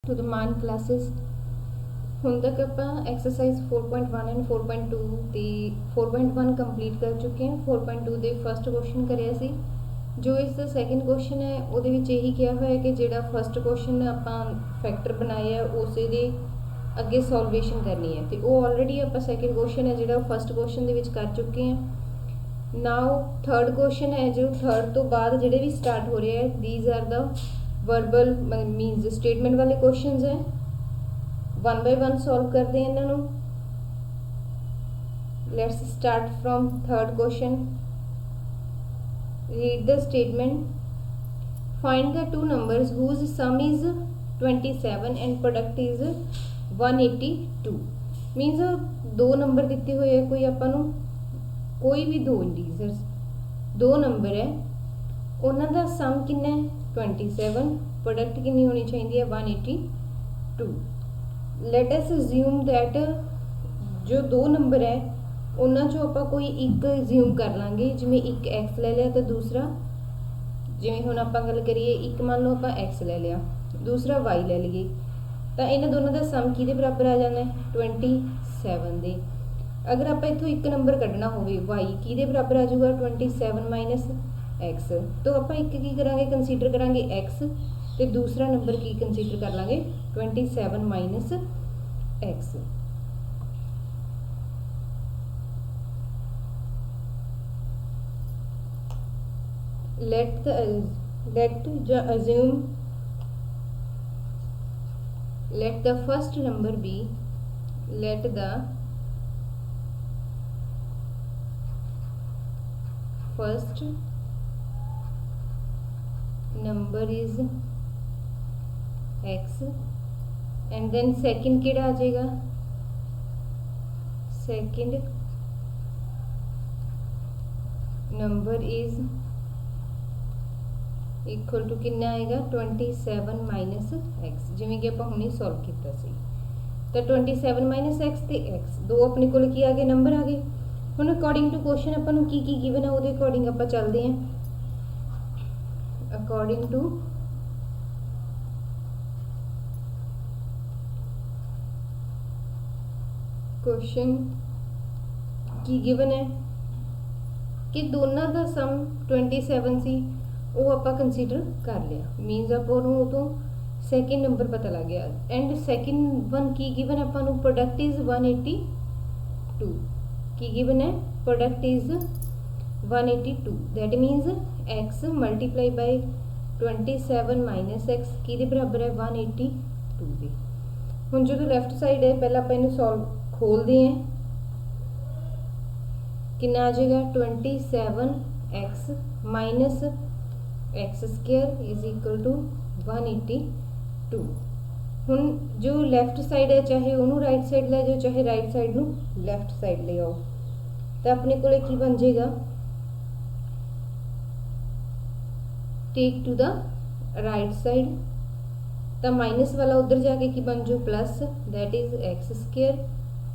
to the मान classes। ਹੁਣ तक ਆਪਾਂ एक्सरसाइज 4.1 एंड 4.2 ਦੀ 4.1 ਕੰਪਲੀਟ ਕਰ ਚੁੱਕੇ ਹਾਂ। 4.2 ਦੇ ਫਸਟ ਕੁਐਸਚਨ ਕਰਿਆ ਸੀ। ਜੋ ਇਸ ਦਾ ਸੈਕਿੰਡ ਕੁਐਸਚਨ ਹੈ ਉਹਦੇ ਵਿੱਚ ਇਹੀ ਕਿਹਾ ਹੋਇਆ ਕਿ ਜਿਹੜਾ ਫਸਟ ਕੁਐਸਚਨ ਆਪਾਂ ਫੈਕਟਰ ਬਣਾਏ ਆ ਉਸੇ ਦੇ ਅੱਗੇ ਸੋਲਵੇਸ਼ਨ ਕਰਨੀ ਹੈ, ਤੇ ਉਹ ਆਲਰੇਡੀ ਆਪਾਂ ਸੈਕਿੰਡ ਕੁਐਸਚਨ ਹੈ ਜਿਹੜਾ ਫਸਟ ਕੁਐਸਚਨ ਦੇ ਵਿੱਚ ਕਰ ਚੁੱਕੇ ਹਾਂ। ਨਾਓ ਥਰਡ ਕੁਐਸਚਨ ਹੈ ਜੋ ਥਰਡ ਤੋਂ ਬਾਅਦ ਜਿਹੜੇ ਵੀ ਸਟਾਰਟ ਹੋ ਰਹੇ ਹੈ, these are the verbal means statement वाले क्वेश्चंस हैं। वन बाय वन सॉल्व करते हैं इन्हों। Let's start from third question. Read the statement. Find the two numbers whose sum is 27 and product is 182। मीनस दो नंबर दिते हुए है, कोई आपां नूं कोई भी दो इंटीजर्स दो नंबर है, उन्हां दा सम कितना है 27, प्रोडक्ट कितनी होनी चाहिए 182। लेट अस अज्यूम दैट जो दो नंबर है उन्हां चों आपां कोई एक अज्यूम कर लांगे, जिवें एक एक्स ले लिया तो दूसरा, जिवें हुण आपां गल करिए एक मान लो आपां एक्स ले लिया दूसरा वाई ले लईए, तो इन्हां दोनों का सम किहदे बराबर आ जाना है 27 दे। अगर आपां इत्थों एक नंबर कढ़ना होवे वाई किहदे बराबर आ जाऊगा 27 माइनस एक्स, तो आप एक की करांगे कंसीडर करांगे एक्स, तो दूसरा नंबर की कंसीडर कर लांगे 27 minus x. let the first number be, let the first number is x and then second केड़ा आ जाएगा, second number is equal to कितना आएगा 27 माइनस एक्स, जिमें कि आपां हुणे सॉल्व किया सी। तो 27 माइनस एक्स ते एक्स दो अपने को की आ गए नंबर आ गए। हुण अकॉर्डिंग टू क्वेश्चन आपां नूं की गिवन है उहदे अकॉर्डिंग आपां चलदे हैं। अकॉर्डिंग टू क्वेश्चन की गिवन है कि दोनों का सम 27 सी, वो आप कंसीडर कर लिया, मीनस आप सैकेंड नंबर पता लग गया। एंड सैकेंड वन की गिवन आप प्रोडक्ट इज 182 की गिवन है, product is 182 that मीनस x multiply by 27 minus x कि बराबर है 182 के। हुण जो लैफ्ट साइड है पहले आप इन्हें सॉल्व खोलते हैं, कितना आ जाएगा 27 X minus X square is equal to 182। हुण जो लैफ्ट साइड है चाहे उन्होंने राइट साइड ले जाओ चाहे राइट साइड नूं लैफ्ट साइड ले आओ, तो अपने को की बन जाएगा take to the right side, तो माइनस वाला उधर जाके की बन जाओ plus, that is x square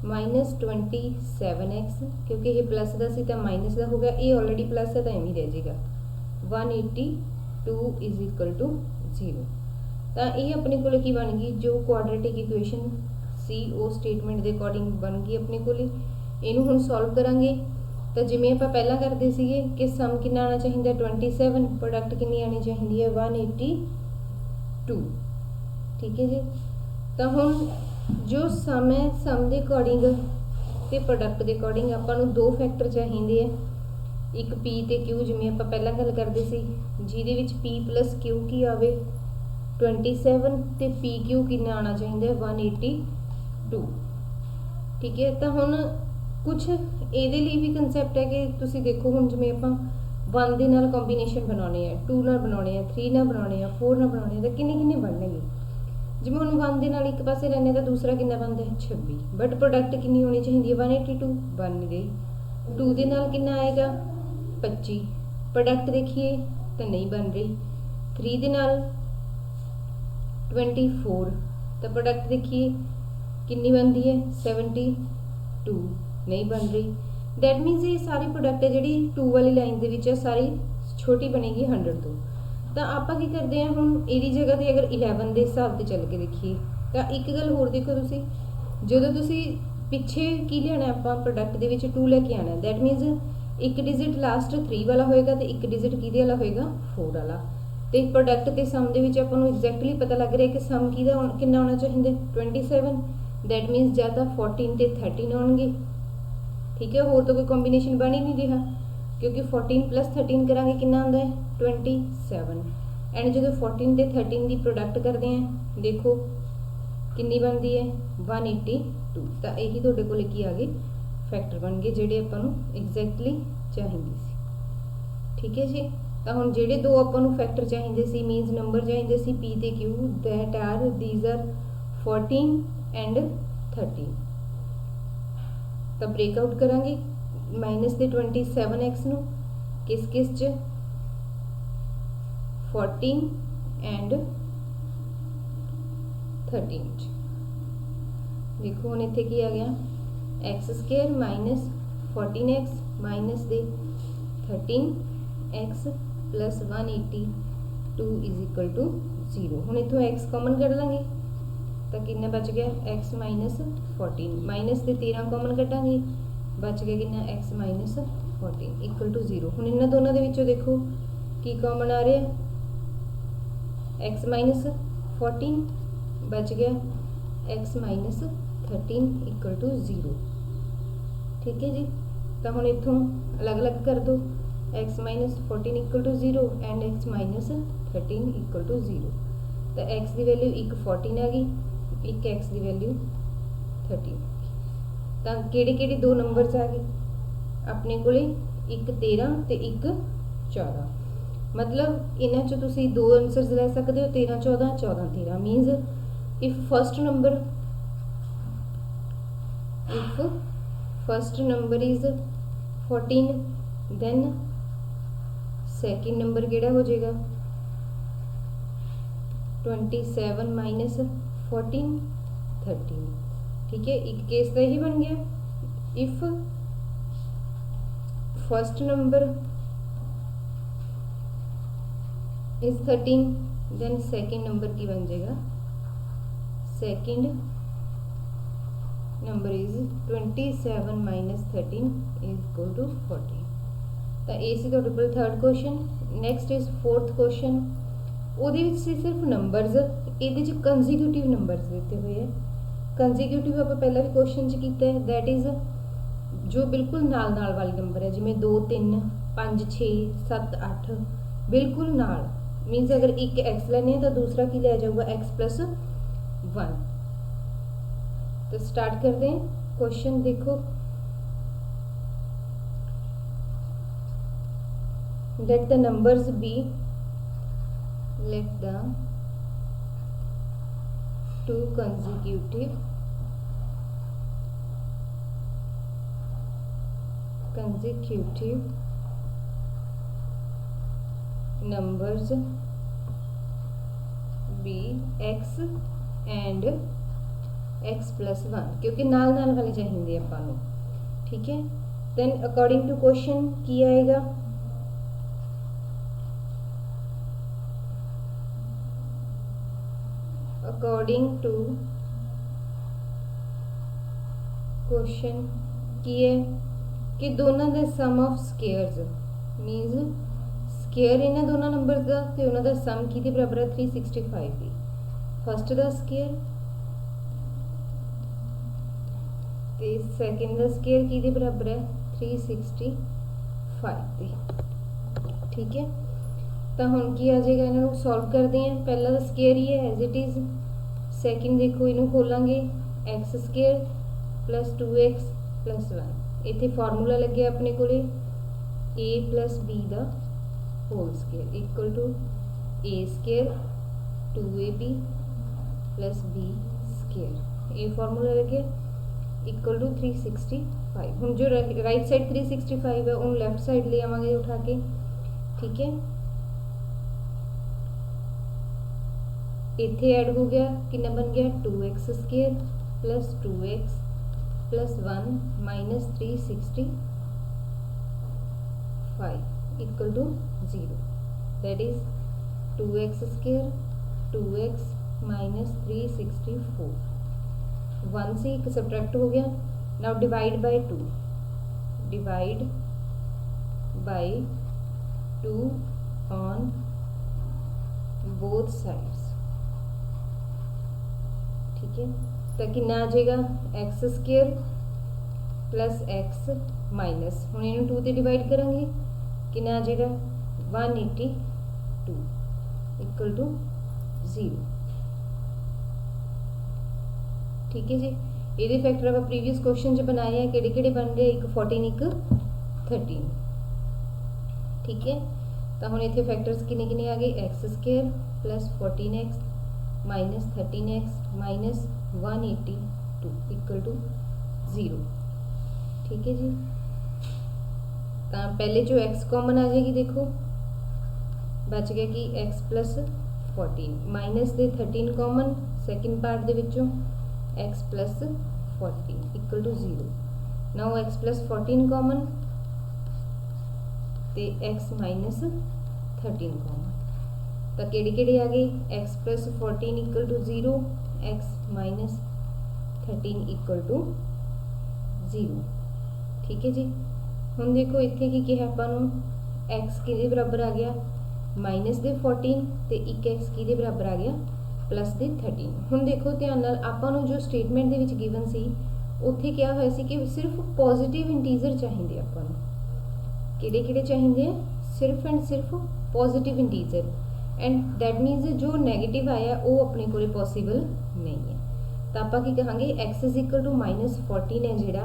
minus 27 x, क्योंकि ये प्लस का सी तो माइनस का हो गया, ये ऑलरेडी प्लस है तो एवं रह जाएगा 182 इज इक्वल टू 0। तो ये अपने को की बन गई जो क्वाड्रेटिक इक्वेशन सी वो स्टेटमेंट के अकॉर्डिंग बन गई अपने को। इनू हम सॉल्व करांगे तो जिमें आप पहला करते थे कि सम कितना आना चाहिए 27, प्रोडक्ट कितनी आनी चाहिए है 182। ठीक है जी। तो हम जो सम है सम के अकॉर्डिंग तो प्रोडक्ट के अकॉर्डिंग आपको दो फैक्टर चाहिए है, एक पी ते क्यू, जिमें आप पहला गल करते सी जिहदे विच पी प्लस क्यू की आवे 27 ते पी क्यू कितना आना चाहिए 182। ठीक है। तो हुण कुछ इहदे लई भी कंसैप्ट है कि तुसीं देखो हुण जिवें आपां 1 दे नाल कॉम्बीनेशन बनाने हैं, 2 नाल बनाने हैं, 3 नाल बनाने हैं, 4 नाल बनाने हैं, तो किन्ने किन्ने बनणगे। जिवें हुण 1 दे नाल एक पासे लैने तो दूसरा कितना बनता है 26, बट प्रोडक्ट कितनी होनी चाहिए 182 बन गई। 2 दे नाल कितना आएगा 25, प्रोडक्ट देखिए तो नहीं बन रही। 3 दे नाल 24, तो प्रोडक्ट देखिए कितनी बनती है 72, नहीं बन रही। दैट मीनस ये सारी प्रोडक्ट है जी 2 वाली लाइन के सारी छोटी बनेगी 100 तो। ਤਾਂ ਆਪਾਂ ਕੀ ਕਰਦੇ ਹਾਂ, ਹੁਣ ਇਹਦੀ ਜਗ੍ਹਾ ਤੇ ਅਗਰ 11 ਦੇ ਹਿਸਾਬ ਤੇ ਚੱਲ ਕੇ ਦੇਖੀਏ ਤਾਂ ਇੱਕ ਗੱਲ ਹੋਰ ਦੇਖੋ, ਤੁਸੀਂ ਜਦੋਂ ਤੁਸੀਂ ਪਿੱਛੇ ਕੀ ਲਿਆਣਾ ਆਪਾਂ ਪ੍ਰੋਡਕਟ ਦੇ ਵਿੱਚ 2 ਲੈ ਕੇ ਆਣਾ, ਦੈਟ ਮੀਨਸ ਇੱਕ ਡਿਜਿਟ ਲਾਸਟ 3 ਵਾਲਾ ਹੋਏਗਾ ਤੇ ਇੱਕ ਡਿਜਿਟ ਕਿਹਦੇ ਵਾਲਾ ਹੋਏਗਾ 4 ਵਾਲਾ। ਤੇ ਪ੍ਰੋਡਕਟ ਤੇ ਸਮ ਦੇ ਵਿੱਚ ਆਪਾਂ ਨੂੰ ਐਗਜ਼ੈਕਟਲੀ ਪਤਾ ਲੱਗ ਰਿਹਾ ਕਿ ਸਮ ਕਿਹਦਾ ਕਿੰਨਾ ਹੋਣਾ ਚਾਹੀਦਾ 27, ਦੈਟ ਮੀਨਸ ਜਾਂ ਤਾਂ 14 ਤੇ 13 ਆਉਣਗੇ, ਠੀਕ ਹੈ। ਹੋਰ ਤਾਂ ਕੋਈ ਕੰਬੀਨੇਸ਼ਨ ਬਣ ਹੀ ਨਹੀਂ ਰਿਹਾ क्योंकि 14 + 13 करांगे कितना आंदा है 27। एंड जो 14 ते 13 की प्रोडक्ट करते हैं देखो कितनी बनती है 182। तो यही तुहाडे कोल की आ गए फैक्टर बन गए जिहड़े आपां नूं एग्जैक्टली चाहिए सी, ठीक है जी। तो हुण जिहड़े दो आपां नूं फैक्टर चाहिए सी मीनस नंबर चाहिए सी P ते Q, that are these are 14 and 13। तो ब्रेकआउट करांगे माइनस के 27x नूं किस च 14 एंड 13 च। देखो हुण इत्थे की आ गया x² माइनस 14x माइनस दे 13x प्लस 182 = 0। हुण इत्थों x कॉमन कढ लांगे तो कितना बच गया x माइनस 14, माइनस के 13 कॉमन कढांगे बच गया कितना x माइनस 14 = 0। हुण इन्हां दोनों दे विचों देखो की कॉमन आ रहा है x माइनस 14 बच गया x माइनस 13 = 0, ठीक है जी। तो हुण इत्थों अलग अलग कर दो x minus 14 = 0 and x minus 13 = 0। तो x की वैल्यू एक 14 आ गई, एक x की वैल्यू 13। तो किहड़े दो नंबर्स आ गए अपने कोले, एक 13 ते एक 14। मतलब इन्हां चों तुसीं दो आंसर्स ले सकते हो 13 14 14 13। Means if first number is 14 then second number किहड़ा हो जाएगा 27 माइनस 14 13, ठीक है। एक केस तो यही बन गया if first number is 13 then second number की बन जाएगा सेकेंड नंबर इज 27 माइनस 13 = 14। तो ये सी तुहाडे कोल third question. Next is fourth question, ਉਹਦੇ ਵਿੱਚ सिर्फ नंबर्स ਇਹਦੇ 'ਚ ਕੰਜ਼ੀਕਿਊਟਿਵ नंबर्स ਦਿੱਤੇ ਹੋਏ ਹੈ। ਕੰਜ਼ੀਕਿਊਟਿਵ ਆਪਾਂ ਪਹਿਲਾਂ ਵੀ क्वेश्चन 'ਚ ਕੀਤਾ है, दैट इज़ जो बिल्कुल नाल वाले नंबर है जिमें 2 3 5 6 7 8 बिल्कुल नाल, मीनस अगर एक एक्स लेने तो दूसरा की लिया जाऊगा x + 1। तो स्टार्ट करते हैं क्वेश्चन। देखो let the numbers be, let the two consecutive numbers be x and x + 1, क्योंकि नाल वाले चाहिए आपां नूं, ठीक है। देन अकॉर्डिंग टू क्वेश्चन की आएगा अकॉर्डिंग टू क्वेश्चन की है कि दोनों के सम ऑफ स्केयर्स मीनस स्केयर इन्हां दोनों नंबर का ते उन्हां दा सम किहदे बराबर है 365 दी। फर्स्ट दा स्केयर ते सैकेंड दा स्केयर किहदे बराबर है 365 दी, ठीक है। तो हुण की आ जाएगा, इन्हों सॉल्व करते हैं। पहला तो स्केयर ही है एज इट इज़, सैकेंड देखो इनू खोलांगे x² + 2x + 1। इत्थे फार्मूला लगे अपने को a + b दा whole square = a² 2ab + b square. ये फार्मूला लगे = 365। हुण जो राइट साइड 365 है उन्होंने लैफ्ट साइड ले आवांगे उठा के, ठीक है। इत्थे ऐड हो गया कितना बन गया 2x² + 2x + 1 minus 365 = 0, that is 2x square 2x minus 364, 1 से एक सब्ट्रैक्ट हो गया। Now divide by 2, divide by 2 on both sides, ठीक है। तो कितना आ जाएगा x square plus x minus, हम इन 2 से डिवाइड करेंगे, कितना आ जाएगा 182 इक्वल टू 0, ठीक है जी। ये फैक्टर आप प्रीवियस क्वेश्चन जो बनाए हैं किहड़े बन रहे, एक 14 एक 13, ठीक है। तो हम इतने फैक्टर्स किने किने आ गए, x square plus 14x minus 13x minus 182 equal to 0, ठीक है जी। तो पहले जो x कॉमन आ जाएगी, देखो बच गया कि x प्लस 14 माइनस दे 13 कॉमन सैकेंड पार्ट दे विचों x plus 14 equal to 0। Now x plus 14 common ते x माइनस 13 कॉमन, तो केड़ी आ गई x plus 14 equal to 0, x minus 13 equal to 0, ठीक है जी। हुण देखो इत्थे की कहा आपां नूं x किहदे बराबर आ गया माइनस दे 14 ते एक x किहदे बराबर आ गया प्लस दे 13। हुण देखो ध्यान नाल आपां नूं जो स्टेटमेंट दे विच गिवन सी उत्थे क्या होया सी कि सिर्फ पॉजिटिव इंटीजर चाहिए आपां नूं, किहड़े चाहिए, सिर्फ एंड सिर्फ पॉजिटिव इंटीजर, एंड दैट मीनस जो नैगेटिव आया वो अपने को पॉसीबल नहीं है। तो आप की कहांगे x is equal to minus 14 है जिहड़ा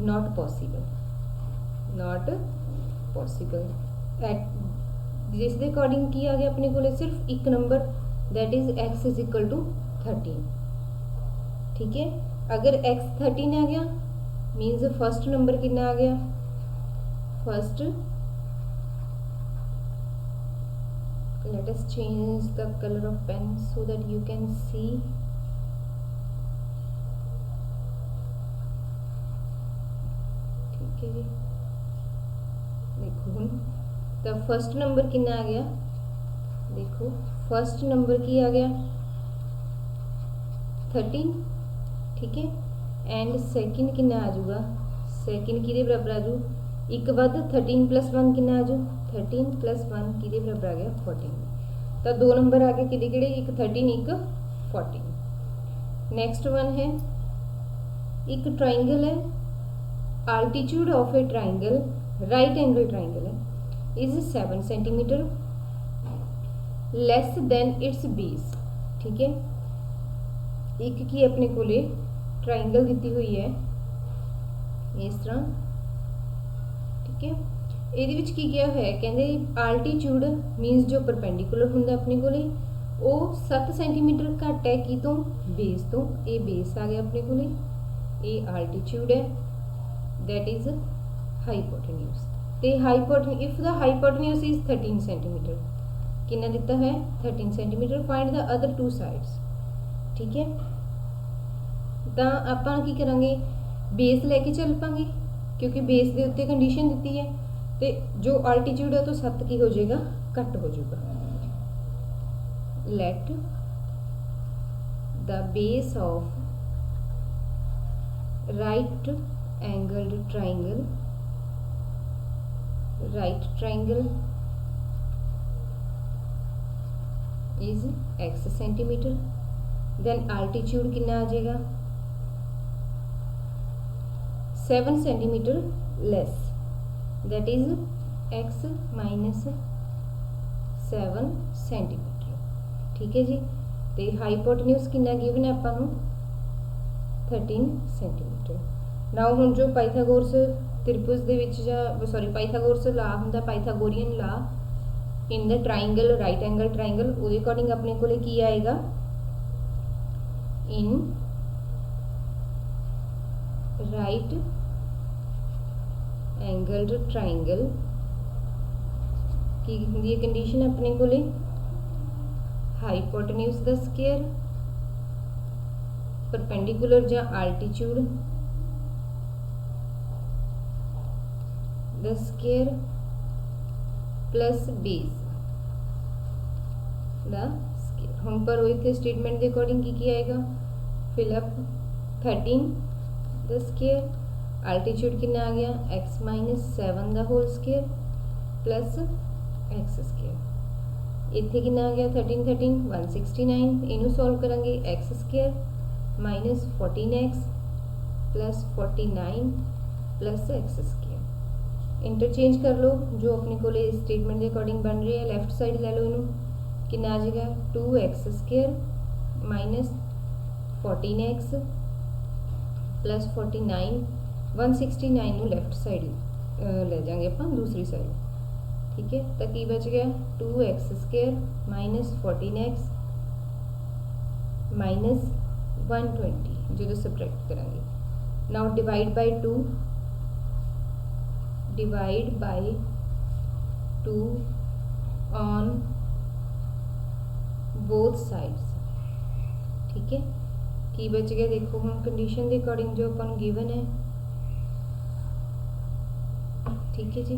not possible, not possible at, जिस दे अकॉर्डिंग की आ गया अपने को सिर्फ एक number that is x is equal to 13, ठीक है। अगर एक्स 13 आ गया मीन्स फर्स्ट नंबर कितना आ गया, first let us change the color of pen so that you can see, ठीक है जी। देखो तो फर्स्ट नंबर कितना आ गया, देखो फर्स्ट नंबर की आ गया 13, ठीक है। एंड सेकंड कितना आ जाऊगा, सेकंड किहदे बराबर आ जाऊ, एक वध 13 प्लस 1 कितना आ जाऊ, 13 प्लस 1 किहदे बराबर आ गया 14। तो 2 नंबर आ गए किहड़े, एक 13 एक 14। नेक्स्ट वन है एक ट्राइंगल है, altitude of a triangle right angle triangle है is 7 centimetre less than its base, ठीक है। एक की अपने को ट्राइंगल दी हुई है इस तरह, ठीक है। ਇਹਦੇ ਵਿੱਚ ਕੀ किया ਹੋਇਆ ਕਹਿੰਦੇ आल्टीट्यूड मीनस जो परपेंडिकुलर ਹੁੰਦਾ अपने को ਉਹ 7 सेंटीमीटर घट है की तो बेस तो, ये बेस आ गया अपने को, ये आल्टीट्यूड है दैट इज हाईपोटेन्यूज, तो हाईपोटेन्यूज इफ द हाईपोटेन्यूज इज 13 सेंटीमीटर, कितना दिता है 13 centimetre, find the other 2 sides, ठीक है। तो आपां की करांगे बेस लैके चल पांगे क्योंकि बेस के उत्ते कंडीशन दी है, तो जो आल्टीट्यूड है तो 7 की हो जाएगा घट हो जाएगा। Let the base of right angled triangle, right triangle is x centimetre, then altitude कितना आ जाएगा 7 centimetre less, that is x minus 7 centimetre, ठीक है जी। तो हाईपोटेन्यूज कितना गिवन है आपां नूं 13 सेंटीमीटर। नाउ हुण जो पाइथागोरस त्रिभुज दे विच जां सॉरी पाइथागोरस ला हुंदा, Pythagorean law in the triangle right angle triangle, उसके अकॉर्डिंग अपने को की आएगा इन राइट एंगल्ड ट्राइंगल की होंदी है कंडीशन अपने को हाईपोटेन्यूज द स्क्वायर परपेंडिकुलर या आल्टीट्यूड द स्क्वायर प्लस बेस द स्केयर। हुण पर इत्थे स्टेटमेंट के अकॉर्डिंग की आएगा, फिल अप 13 द स्केयर, अल्टीट्यूड कितना आ गया x माइनस 7 द whole square plus x square. इत्थे कितना आ गया 13 13 169, इनू सॉल्व करांगे x square minus 14x plus 49 plus x square. Interchange कर लो जो अपने को स्टेटमेंट के अकॉर्डिंग बन रही है, लैफ्ट साइड ले लो इनू, कितना आ जाएगा 2x square minus 14x plus 49, 169 नू लैफ्ट साइड ले जाएंगे अपन दूसरी साइड, ठीक है। तो की बच गया 2x square minus 14x minus 120 जो सबट्रैक्ट करांगे। Now divide by 2, divide by 2 on both sides, ठीक है। की बच गया देखो हम कंडीशन के अकॉर्डिंग जो अपन गिवन है, ठीक है जी।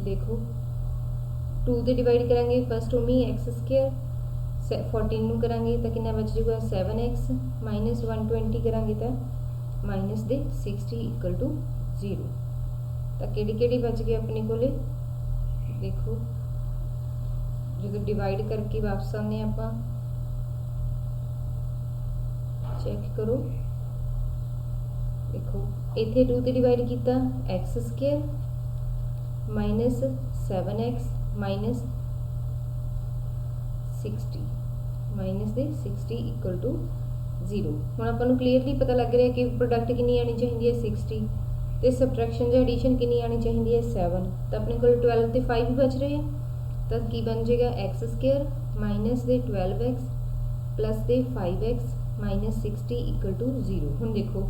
देखो 2 से डिवाइड करांगे फर्स्ट उमी एक्स स्केयर, 14 नू करांगे तो कितना बच जाएगा 7x माइनस 120 करांगे तो माइनस दे 60 इक्वल टू 0। तो केड़ी बच गई अपने को, देखो जो डिवाइड करके वापस आने आप चेक करो, देखो इत्थे 2 से डिवाइड किया x square minus 7x minus 60 minus दे 60 इक्वल टू 0। हुण आपां नूं क्लीयरली पता लग रहा है कि प्रोडक्ट कितनी आनी चाहिए है 60 तो सबट्रैक्शन या एडिशन कितनी आनी चाहिए है 7, तो अपने को 12 तो 5 बच रहे हैं। तो की बन जाएगा एक्स स्केयर माइनस दे 12x प्लस दे 5x माइनस 60 इक्वल टू 0। हुण देखो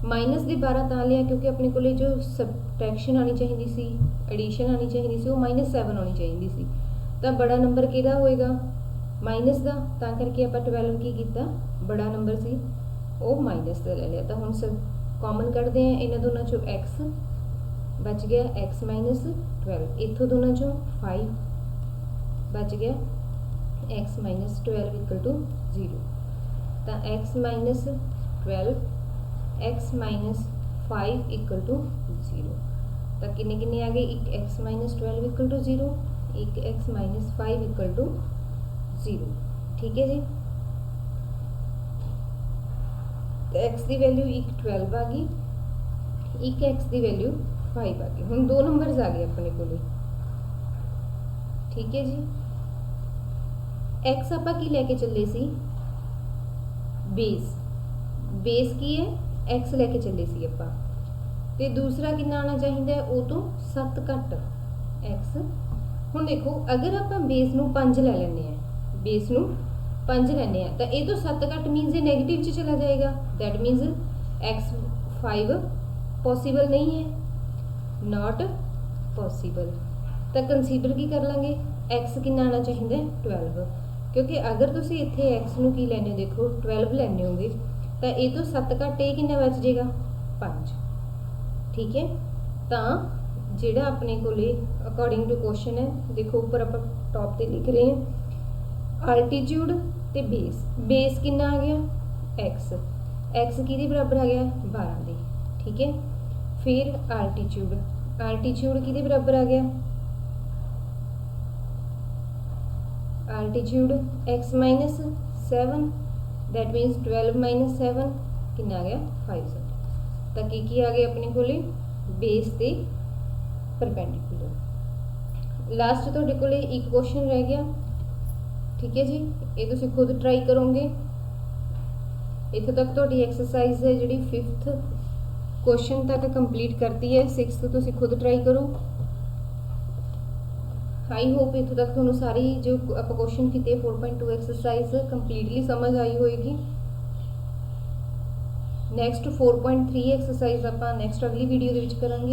माइनस दे 12 तां लिया क्योंकि अपने को जो सबट्रैक्शन आनी चाहिए सी, एडिशन आनी चाहिए सी, वो माइनस 7 आनी चाहिए सी। तो बड़ा नंबर किहदा होएगा माइनस का, तां करके आप 12 की किया बड़ा नंबर सी वो माइनस का ले लिया। तो हम सब कॉमन करते हैं, इन्होंने दोनों चो x बच गया x माइनस 12, इतों दोनों चो 5 बच गया x माइनस 12 इक्वल टू 0। तो x minus 12 x minus 5 equal to 0। तो किन्ने आ गए, एक x माइनस 12 इक्वल टू 0, एक x माइनस 5 इक्वल टू 0, ठीक है जी। तो x की वैल्यू एक 12 आ गई, एक x की वैल्यू 5 आ गई। हम 2 नंबर्स आ गए अपने को, ठीक है जी। x आप की लैके चले सी बेस, बेस की है x लैके चले सी आप, तो दूसरा कितना आना चाहिए है वो तो 7 घट x। हुण देखो अगर आप बेस नूं 5 ले लेने हैं, बेस नूं 5 लेने हैं तो ये तो 7 घट मीनस ये नैगेटिव च चला जाएगा, दैट मीनस x 5 पॉसीबल नहीं है, नॉट पॉसीबल। तो कंसीडर की कर लेंगे x कितना आना चाहिए 12, क्योंकि अगर तुम इत्थे x नूं की लैने देखो 12 लैने होगे तो ये तो 7 घट ये कितना बच जाएगा 5, ठीक है। तो जिहड़ा अपने को अकॉर्डिंग टू क्वेश्चन है, देखो ऊपर आप टॉप पे लिख रहे हैं अल्टीट्यूड ते बेस, बेस कितना आ गया x, x किहदे बराबर आ गया 12 दे, ठीक है। फिर अल्टीट्यूड, अल्टीट्यूड किहदे बराबर आ गया, altitude x minus 7, that मीनस 12 minus 7 कितना आ गया 5। तो की आ गया अपने को बेस ते परपेंडिकुलर। लास्ट तुहाडे कोले एक क्वेश्चन रह गया, ठीक है जी। ये तुसीं खुद ट्राई करोगे, इत्थे तक तुहाडी एक्सरसाइज है जिहड़ी 5th क्वेश्चन तक कंप्लीट करती है, 6th तुसीं खुद ट्राई करो। आई होप इत्थों तक तुहानूं सारी जो आप क्वेश्चन कीते 4.2 एक्सरसाइज कंप्लीटली समझ आई होएगी। नैक्सट 4.3 एक्सरसाइज आप नैक्सट अगली वीडियो दे विच करांगे।